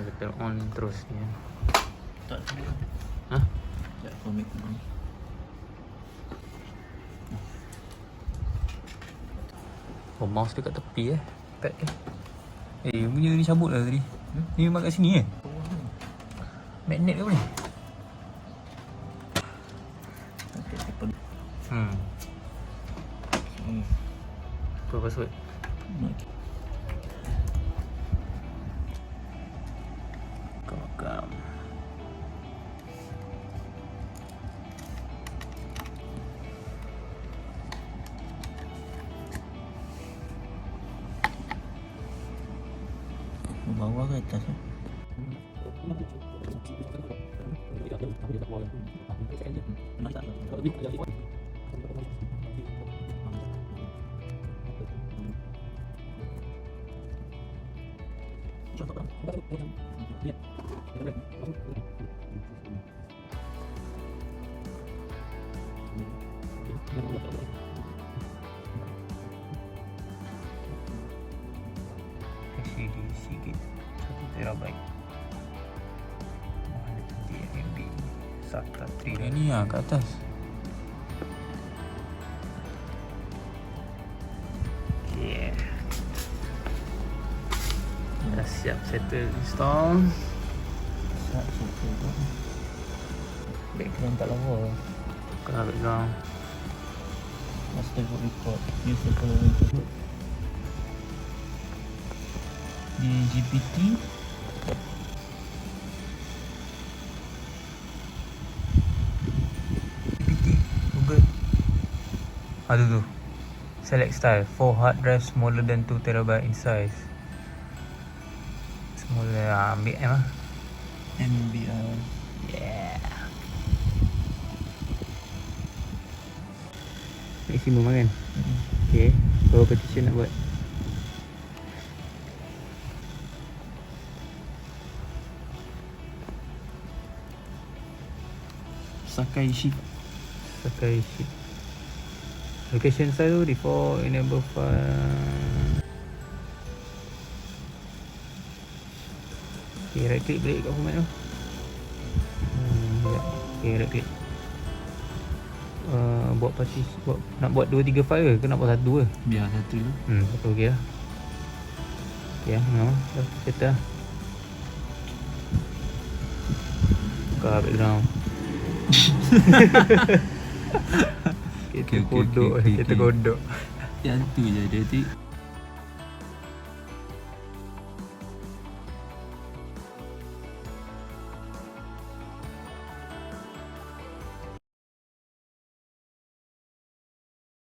Kita on terus ni. Tak ada. Hah? Sekejap aku ambil ni. Oh, mouse dia kat tepi pad dia. Punya ni cabut lah tadi. Ni memang kat sini magnet ke apa ni? Okay, simpan. Apa password? Okay. Kam. Bawah ke atas ni? HDD sikit 1TB 128MB SATA 3 ni lah kat atas. Okay, dah siap settle install. Siap, siap. Background tak lawa. Buka background. Master book report. New server report. Di GPT. Google. Ada tu. Select style. 4 hard drive smaller than 2TB in size. Smaller. Ambil M lah. MBR. Yeah. Maximum lah kan? Okay. Berapa partition nak buat? Sakai sheet. Pakai sheet. Location style tu default enable file. Okay, right click balik kat format tu. Sekejap. Okay, right click. Buat nak buat 2-3 file ke nak buat satu ke? Biar satu tu. Satu okey lah. Okay lah, dah settle lah. Buka background. Kita kodok. Yang tu je dia